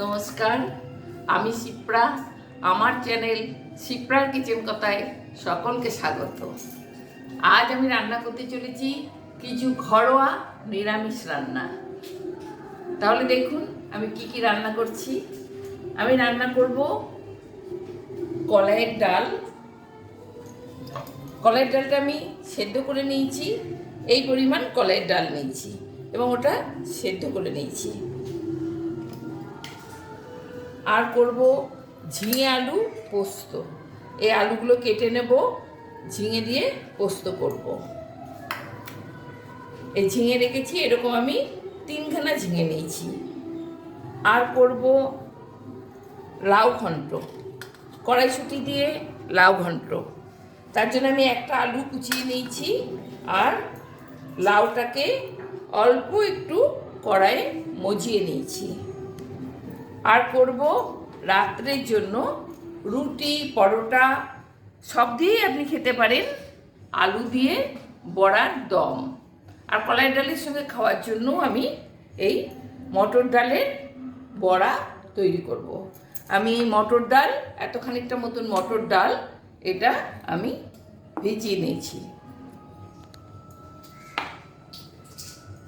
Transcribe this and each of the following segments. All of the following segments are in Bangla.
নমস্কার, আমি শিপ্রা। আমার চ্যানেল শিপ্রার কিচেন কথায় সকলকে স্বাগত। আজ আমি রান্না করতে চলেছি কিছু ঘরোয়া নিরামিষ রান্না। তাহলে দেখুন আমি কি কি রান্না করছি। আমি রান্না করব কলাইয়ের ডাল। কলাইয়ের ডালটা আমি সেদ্ধ করে নিয়েছি, এই পরিমাণ কলাইয়ের ডাল নিয়েছি এবং ওটা সেদ্ধ করে নিয়েছি। আর করব ঝিঙে আলু পোস্ত। এই আলুগুলো কেটে নেব, ঝিঙে দিয়ে পোস্ত করব। এই ঝিঙে রেখেছি, এরকম আমি 3খানা ঝিঙে নিয়েছি। আর করব লাউ ঘন্ট, কড়াইশুঁটি দিয়ে লাউ ঘন্ট। তার জন্য আমি একটা আলু কুচিয়ে নিয়েছি আর লাউটাকে অল্প একটু কড়াইয়ে মজিয়ে নিয়েছি। আর করব রাত্রের জন্য রুটি, পরোটা সব দিয়েই আপনি খেতে পারেন আলু দিয়ে বড়ার দম। আর কলাই ডালের সঙ্গে খাওয়ার জন্য আমি এই মটর ডালের বড়া তৈরি করব। আমি মটর ডাল, এত খানিকটা মতন মটর ডাল, এটা আমি ভিজিয়ে নিয়েছি।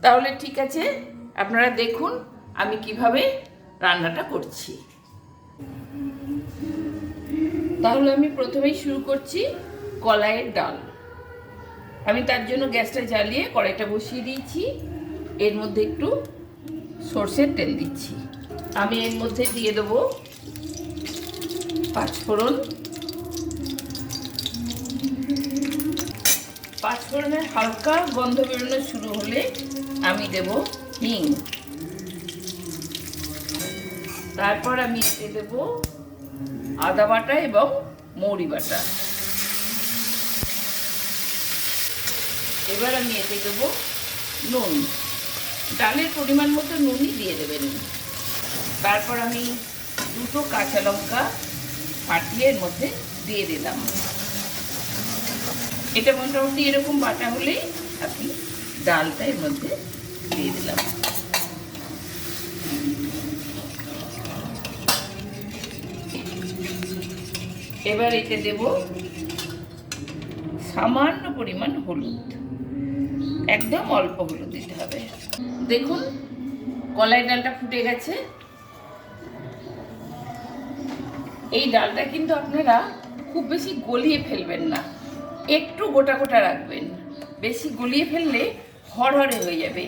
তাহলে ঠিক আছে, আপনারা দেখুন আমি কিভাবে রান্নাটা করছি। তাহলে আমি প্রথমেই শুরু করছি কলাইয়ের ডাল। আমি তার জন্য গ্যাসটা জ্বালিয়ে কড়াইটা বসিয়ে দিয়েছি। এর মধ্যে একটু সর্ষের তেল দিচ্ছি। আমি এর মধ্যে দিয়ে দেবো পাঁচফোড়ন। পাঁচফোড়নের হালকা গন্ধ বেরোনো শুরু হলে আমি দেব হিং। তারপর আমি এতে দেব আদা বাটা এবং মৌরি বাটা। এবার আমি এতে দেব নুন। ডালের পরিমাণ মতো নুনই দিয়ে দেবেন। তারপর আমি 2টো কাঁচা লঙ্কা ফাটিয়ে এর মধ্যে দিয়ে দিলাম। এটা মোটামুটি এরকম বাটা হলেই আপনি ডালটা এর মধ্যে দিয়ে দিলাম। এবার এতে দেব সামান্য পরিমাণ হলুদ, একদম অল্প হলুদ দিতে হবে। দেখুন কলাই ডালটা ফুটে গেছে। এই ডালটা কিন্তু আপনারা খুব বেশি গলিয়ে ফেলবেন না, একটু গোটা গোটা রাখবেন। বেশি গলিয়ে ফেললে হড়হড়ে হয়ে যাবে,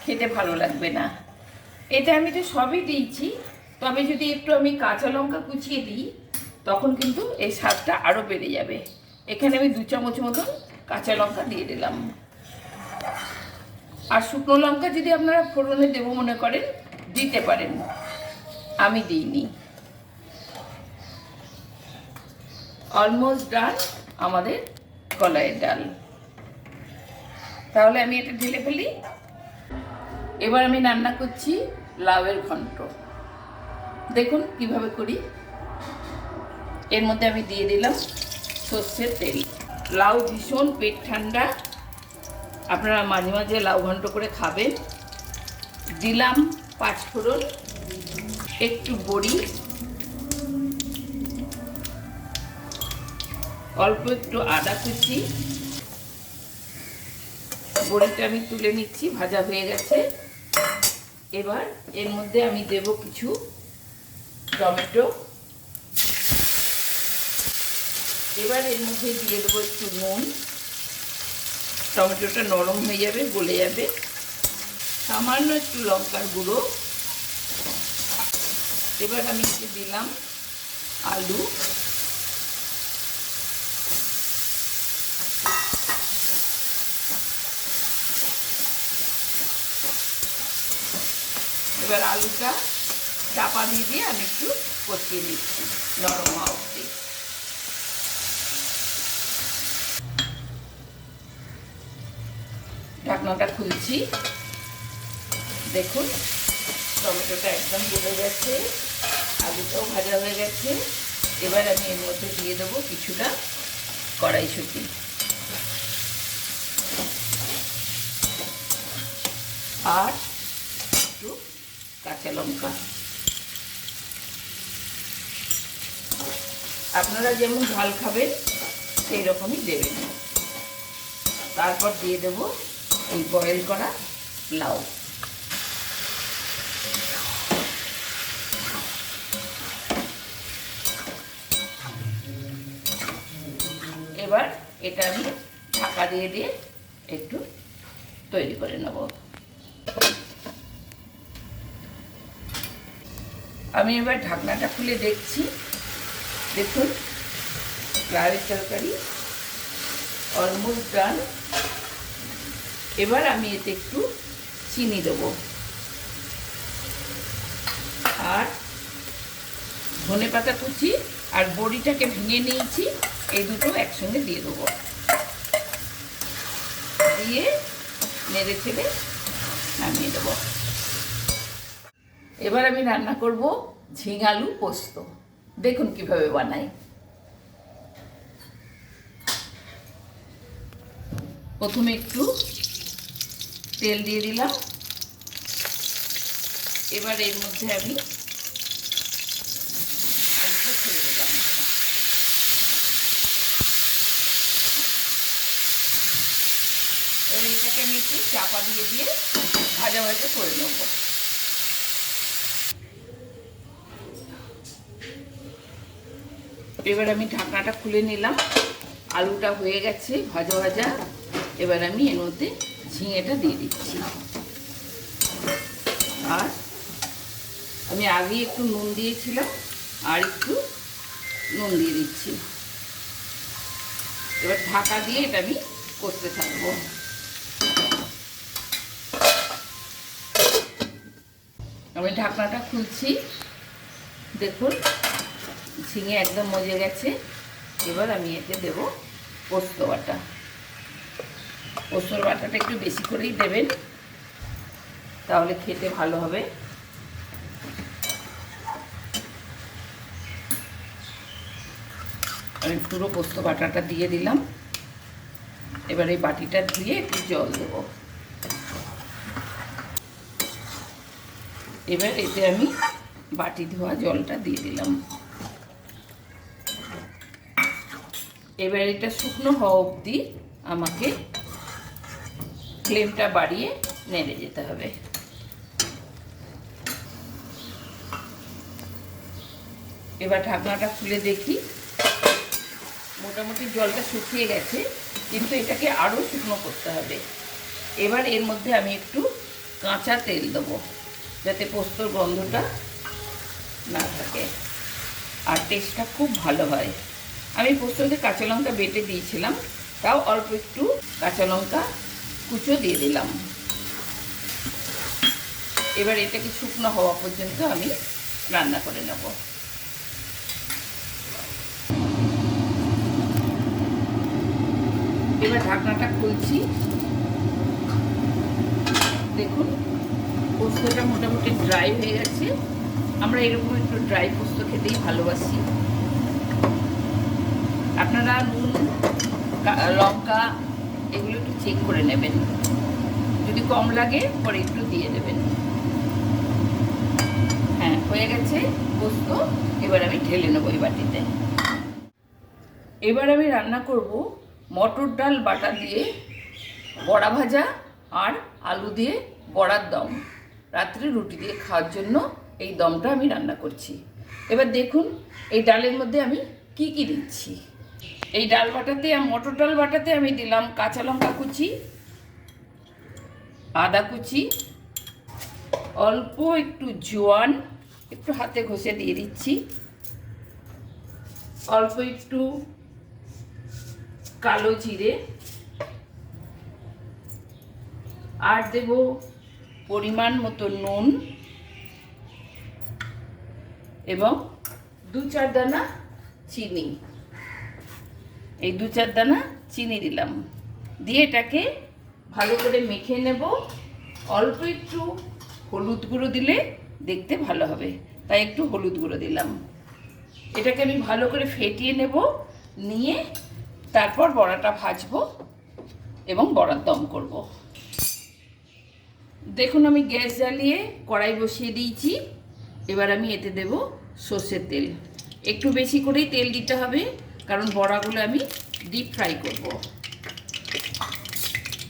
খেতে ভালো লাগবে না। এতে আমি তো সবই দিয়েছি, তবে যদি একটু আমি কাঁচা লঙ্কা কুচিয়ে দিই তখন কিন্তু এই স্বাদটা আরও বেড়ে যাবে। এখানে আমি 2 চামচ মতন কাঁচা লঙ্কা দিয়ে দিলাম। আর শুকনো লঙ্কা যদি আপনারা ফোড়নে দেবো মনে করেন দিতে পারেন, আমি দিইনি। অলমোস্ট ডান আমাদের কলাইয়ের ডাল। তাহলে আমি এটা ঢেলে ফেলি। এবার আমি রান্না করছি লাউয়ের ঘন্ট। দেখুন কিভাবে করি। এর মধ্যে আমি দিয়ে দিলাম সর্ষের তেল। লাউ ভীষণ পেট ঠান্ডা, আপনারা মাঝে মাঝে লাউ ঘন্ট করে খাবেন। দিলাম পাঁচফোড়ন, একটু বড়ি, অল্প একটু আদা কুচি। বড়িটা আমি তুলে নিচ্ছি, ভাজা হয়ে গেছে। এবার এর মধ্যে আমি দেব কিছু টমেটো। এবার এর মধ্যে দিয়ে দেবো একটু নুন। টমেটোটা নরম হয়ে যাবে, গলে যাবে। সামান্য একটু লঙ্কার গুঁড়ো। এবার আমি দিলাম আলু। এবার আলুটা চাপা দিয়ে আমি একটু কষিয়ে নিচ্ছি নরম হওয়া অবধি। ঢাকনাটা খুলছি। দেখুন টমেটোটা একদম গলে গেছে, আলুটাও ভাজা হয়ে গেছে। এবার আমি এর মধ্যে দিয়ে দেবো কিছুটা কড়াইশুঁটি আর একটু কাঁচা লঙ্কা। আপনারা যেমন ঝাল খাবেন সেই রকমই দেবেন। তারপর দিয়ে দেব এই বয়েল করা লাউ। এবার এটা আমি ঢাকা দিয়ে দিয়ে একটু তৈরি করে নেব। আমি এবার ঢাকনাটা খুলে দেখছি। দেখুন লাউয়ের তরকারি অলমোস্ট ডান। এবার আমি এতে একটু চিনি দেবো আর ধনেপাতা কুচি আর বড়িটাকে ভেঙে নিয়েছি, এই দুটো একসঙ্গে দিয়ে দেবো। দিয়ে নেড়ে চেড়ে নামিয়ে দেবো। এবার আমি রান্না করব ঝিঙে আলু পোস্ত। দেখুন কিভাবে বানাই। প্রথমে একটু তেল দিয়ে দিলাম। এবার এর মধ্যে আমি আলুটা ছেড়ে দিলাম। এবার এটাকে আমি একটু চাপা দিয়ে দিয়ে ভাজা ভাজা করে নেব। এবার আমি ঢাকনাটা খুলে নিলাম। আলুটা হয়ে গেছে ভাজা ভাজা। এবার আমি এর মধ্যে ঝিঙেটা দিয়ে দিচ্ছি। আর আমি আগে একটু নুন দিয়েছিলাম, আর একটু নুন দিয়ে দিচ্ছি। এবার ঢাকা দিয়ে এটা আমি কষতে থাকবো। আমি ঢাকনাটা খুলছি। দেখুন ঝিঙে একদম মজে গেছে। এবার আমি এতে দেব পোস্ত বাটা। পোস্তর বাটাটা একটু বেশি করেই দেবেন, তাহলে খেতে ভালো হবে। আমি পুরো পোস্ত বাটাটা দিয়ে দিলাম। এবার এই বাটিটা ধুয়ে একটু জল দেব। এবার এতে আমি বাটি ধোয়া জলটা দিয়ে দিলাম। এবার এটা শুকনো হওয়া অবধি আমাকে ফ্লেমটা বাড়িয়ে নেড়ে যেতে হবে। এবার ঢাকনাটা খুলে দেখি, মোটামুটি জলটা শুকিয়ে গেছে, কিন্তু এটাকে আরও শুকনো করতে হবে। এবার এর মধ্যে আমি একটু কাঁচা তেল দেবো, যাতে পোস্তর গন্ধটা না থাকে আর টেস্টটা খুব ভালো হয়। আমি পোস্ততে কাঁচা লঙ্কা বেটে দিয়েছিলাম, তাও অল্প একটু কাঁচা লঙ্কা কুচো দিয়ে দিলাম। এবার এটাকে শুকনো হওয়া পর্যন্ত আমি রান্না করে নেব। এবার ঢাকনাটা খুলছি। দেখুন পোস্তটা মোটামুটি ড্রাই হয়ে গেছে। আমরা এরকম একটু ড্রাই পোস্ত খেতেই ভালোবাসি। আপনারা নুন লঙ্কা এগুলো একটু চেক করে নেবেন, যদি কম লাগে পরে একটু দিয়ে দেবেন। হ্যাঁ, হয়ে গেছে পোস্ত। এবার আমি ঢেলে নেবো এই বাটিতে। এবার আমি রান্না করব মটর ডাল বাটা দিয়ে বড়া ভাজা আর আলু দিয়ে বড়ার দম। রাত্রে রুটি দিয়ে খাওয়ার জন্য এই দমটা আমি রান্না করছি। এবার দেখুন এই ডালের মধ্যে আমি কি কি দিচ্ছি। এই ডাল বাটাতে, মটর ডাল বাটাতে আমি দিলাম কাঁচা লঙ্কা কুচি, আদা কুচি, অল্প একটু জোয়ান একটু হাতে ঘষে দিয়ে দিচ্ছি, অল্প একটু কালো জিরে, আর দেব পরিমাণ মতো নুন এবং 2-4 দানা চিনি। এই 2-4 দানা চিনি দিলাম। দিয়ে এটাকে ভালো করে মেখে নেব। অল্প একটু হলুদ গুঁড়ো দিলে দেখতে ভালো হবে, তাই একটু হলুদ গুঁড়ো দিলাম। এটাকে আমি ভালো করে ফেটিয়ে নেব, নিয়ে তারপর বড়াটা ভাজবো এবং বড়ার দম করব। দেখুন আমি গ্যাস জ্বালিয়ে কড়াই বসিয়ে দিয়েছি। এবার আমি এতে দেব সর্ষের তেল। একটু বেশি করেই তেল দিতে হবে, কারণ বড়াগুলো আমি ডিপ ফ্রাই করব।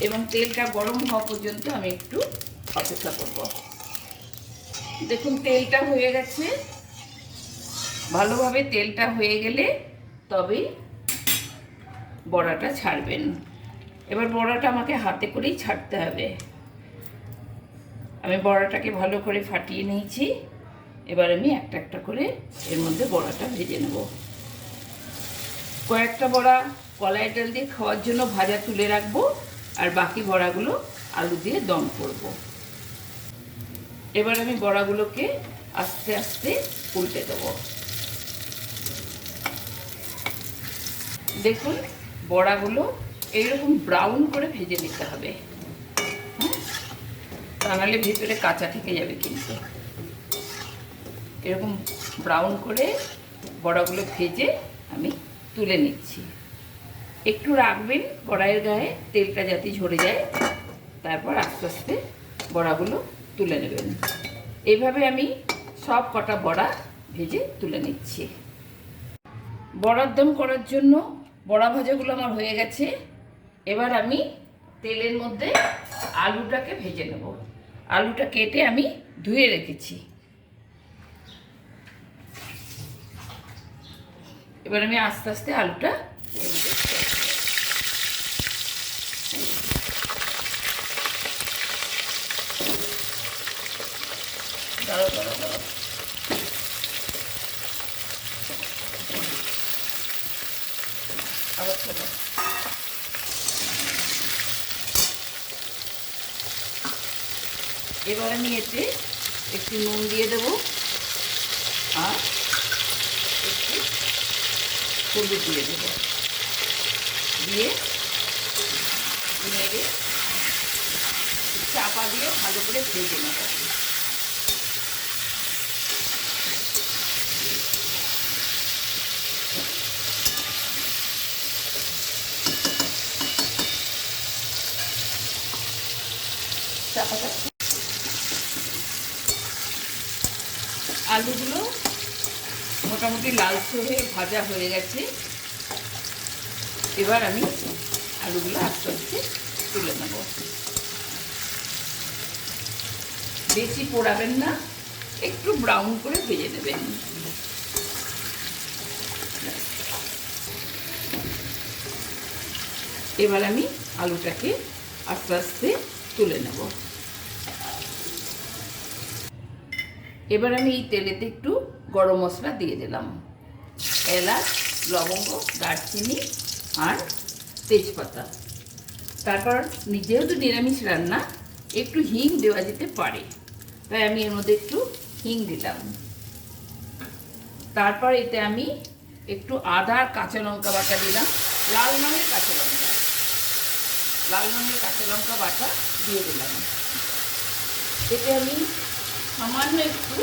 এবং তেলটা গরম হওয়া পর্যন্ত আমি একটু অপেক্ষা করব। দেখুন তেলটা হয়ে গেছে। ভালোভাবে তেলটা হয়ে গেলে তবেই বড়াটা ছাড়বেন। এবার বড়াটা আমাকে হাতে করেই ছাড়তে হবে। আমি বড়াটাকে ভালো করে ফাটিয়ে নিয়েছি। এবার আমি একটা একটা করে এর মধ্যে বড়াটা ভেজে নেব। কয়েকটা বড়া কলাই ডাল দিয়ে খাওয়ার জন্য ভাজা তুলে রাখবো, আর বাকি বড়াগুলো আলু দিয়ে দম করব। এবার আমি বড়াগুলোকে আস্তে আস্তে উল্টে দেবো। দেখুন বড়াগুলো এইরকম ব্রাউন করে ভেজে নিতে হবে, তা নাহলে ভিতরে কাঁচা থেকে যাবে। কিন্তু এরকম ব্রাউন করে বড়াগুলো ভেজে আমি তুলে নিচ্ছি। একটু রাখবেন কড়াইয়ের গায়ে, তেলটা যাতে ঝরে যায়, তারপর আস্তে আস্তে বড়াগুলো তুলে নেবেন। এইভাবে আমি সব কটা বড়া ভেজে তুলে নিচ্ছি। বড়ার দম করার জন্য বড়া ভাজাগুলো আমার হয়ে গেছে। এবার আমি তেলের মধ্যে আলুটাকে ভেজে নেব। আলুটা কেটে আমি ধুয়ে রেখেছি। এবার আমি আস্তে আস্তে আলুটা আবার ছোটো এবার আমি এতে একটু নুন দিয়ে দেব আর একটু হলুদ দিয়ে দেবো, দিয়ে নেড়ে চাপা দিয়ে ভালো করে ভেজে নেব। চাপা চাপা আলুগুলো মোটামুটি লালচে হয়ে ভাজা হয়ে গেছে। এবার আমি আলুগুলো আস্তে আস্তে তুলে নেব। বেশি পোড়াবেন না, একটু ব্রাউন করে ভেজে নেবেন। এবার আমি আলুটাকে আস্তে আস্তে তুলে নেব। এবার আমি এই তেলেতে একটু গরম মশলা দিয়ে দিলাম, এলাচ, লবঙ্গ, দারচিনি আর তেজপাতা। তারপর যেহেতু নিরামিষ রান্না একটু হিং দেওয়া যেতে পারে, তাই আমি এর মধ্যে একটু হিং দিলাম। তারপর এতে আমি একটু আদা আর কাঁচা লঙ্কা বাটা দিলাম, লাল রঙের কাঁচা লঙ্কা, লাল রঙের কাঁচা লঙ্কা বাটা দিয়ে দিলাম। এতে আমি সামান্য একটু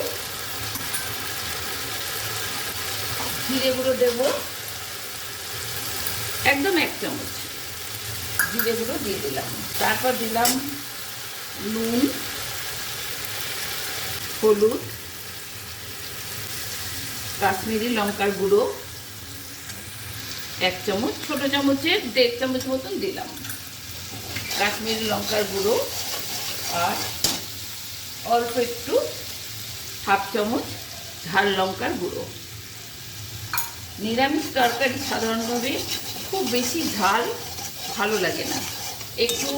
জিরে গুঁড়ো দেবো, একদম 1 চামচ জিরে গুঁড়ো দিয়ে দিলাম। তারপর দিলাম নুন, হলুদ, কাশ্মীরি লঙ্কার গুঁড়ো 1 চামচ, ছোটো চামচের 1.5 চামচ মতন দিলাম কাশ্মীরি লঙ্কার গুঁড়ো, আর অল্প একটু 1/2 চামচ ঝাল লঙ্কার গুঁড়ো। নিরামিষ তরকারি সাধারণভাবে খুব বেশি ঝাল ভালো লাগে না, একটু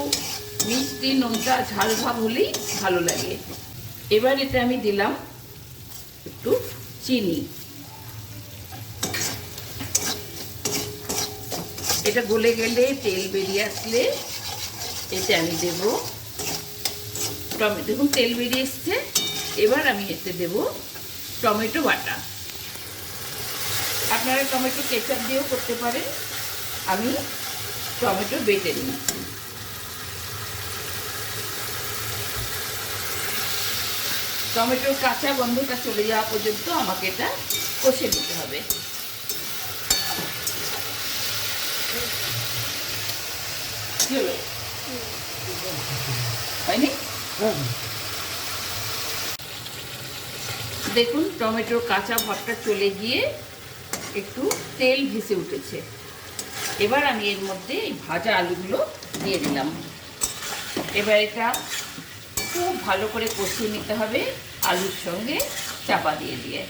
মিষ্টি নোনতা ঝাল ভাব হলেই ভালো লাগে। এবার এতে আমি দিলাম একটু চিনি। এটা গলে গেলে তেল বেরিয়ে আসলে এতে আমি দেব টমেটো। দেখুন তেল বেরিয়ে এসছে। এবার আমি এতে দেব টমেটো বাটা। আপনারা টমেটো কেচাপ দিয়েও করতে পারেন, আমি টমেটো বেটে নিচ্ছি। টমেটোর কাঁচা গন্ধটা চলে যাওয়া পর্যন্ত আমাকে এটা কষে নিতে হবে। কি হলো? হয়নি? দেখুন টমেটোর কাঁচা ভাবটা চলে গিয়ে একটু তেল ভেসে উঠেছে। এবার আমি এর মধ্যে এই ভাজা আলুগুলো দিয়ে দিলাম। এবার এটা খুব ভালো করে কষিয়ে নিতে হবে আলুর সঙ্গে চাপা দিয়ে দিয়ে।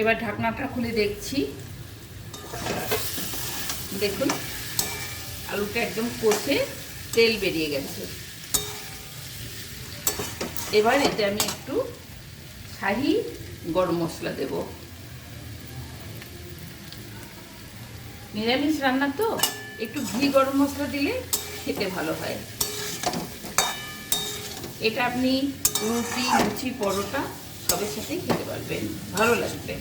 এবার ঢাকনাটা খুলে দেখছি, দেখুন আলুটা একদম কষে তেল বেরিয়ে গেছে। এবার এতে আমি একটু শাহি গরম মশলা দেব। নিরামিষ রান্না তো একটু ঘি গরম মশলা দিলে খেতে ভালো হয়। এটা আপনি রুটি, লুচি, পরোটা সবের সাথেই খেতে পারবেন, ভালো লাগবে।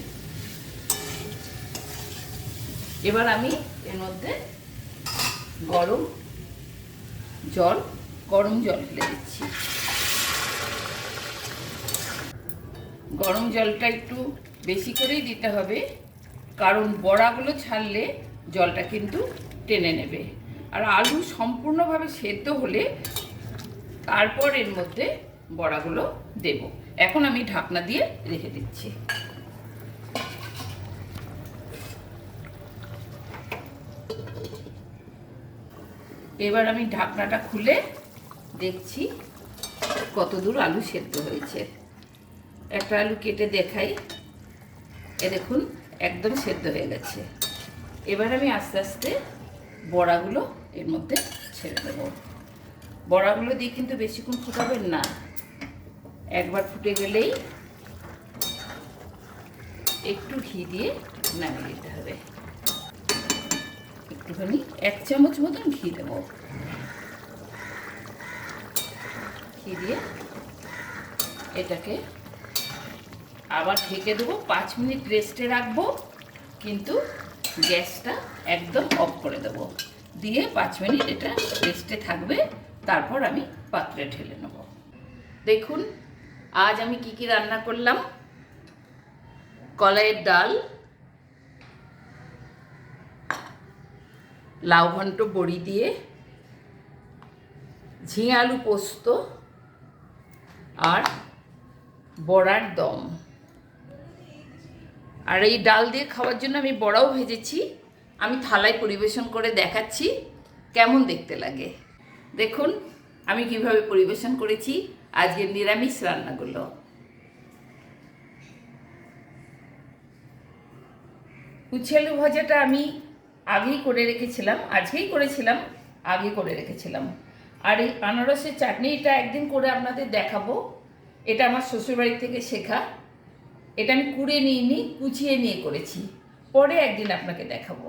এবার আমি এর মধ্যে গরম জল ঢেলে দিচ্ছি। গরম জলটা একটু বেশি করেই দিতে হবে, কারণ বড়াগুলো ছাড়লে জলটা কিন্তু টেনে নেবে। আর আলু সম্পূর্ণভাবে সেদ্ধ হলে তারপর এর মধ্যে বড়াগুলো দেব। এখন আমি ঢাকনা দিয়ে রেখে দিচ্ছি। এবার আমি ঢাকনাটা খুলে দেখছি কতদূর আলু সেদ্ধ হয়েছে। একটা আলু কেটে দেখাই, এ দেখুন একদম সেদ্ধ হয়ে গেছে। এবার আমি আস্তে আস্তে বড়াগুলো এর মধ্যে ছেড়ে দেব। বড়াগুলো দিয়ে কিন্তু বেশিক্ষণ ফুটাবেন না, একবার ফুটে গেলেই একটু ঘি দিয়ে নামিয়ে দিতে হবে। একটুখানি 1 চামচ মতন ঘি দেব। ঘি দিয়ে এটাকে আবার ঢেকে দেবো, 5 মিনিট রেস্টে রাখবো, কিন্তু গ্যাসটা একদম অফ করে দেবো। দিয়ে 5 মিনিট এটা রেস্টে থাকবে, তারপর আমি পাত্রে ঢেলে নেব। দেখুন আজ আমি কি কি রান্না করলাম। কলাইয়ের ডাল, লাউ ঘন্ট বড়ি দিয়ে, ঝিঙে আলু পোস্ত আর বড়ার দম। আর এই ডাল দিয়ে খাওয়ার জন্য আমি বড়াও ভেজেছি। আমি থালায় পরিবেশন করে দেখাচ্ছি কেমন দেখতে লাগে। দেখুন আমি কিভাবে পরিবেশন করেছি আজকের নিরামিষ রান্নাগুলো। উচ্ছে আলু ভাজাটা আমি আগেই করে রেখেছিলাম, আজকেই করেছিলাম, আগে করে রেখেছিলাম। আর এই আনারসের চাটনিটা একদিন করে আপনাদের দেখাবো। এটা আমার শ্বশুরবাড়ি থেকে শেখা। এটা আমি কুড়ে নিইনি, কুচিয়ে নিয়ে করেছি, পরে একদিন আপনাকে দেখাবো।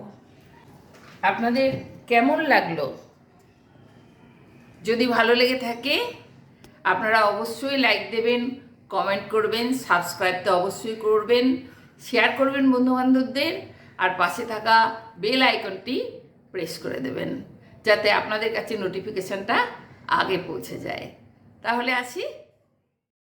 আপনাদের কেমন লাগলো? যদি ভালো লেগে থাকে আপনারা অবশ্যই লাইক দেবেন, কমেন্ট করবেন, সাবস্ক্রাইব তো অবশ্যই করবেন, শেয়ার করবেন বন্ধুবান্ধবদের, আর পাশে থাকা বেল আইকনটি প্রেস করে দেবেন, যাতে আপনাদের কাছে নোটিফিকেশনটা আগে পৌঁছে যায়। তাহলে আসি।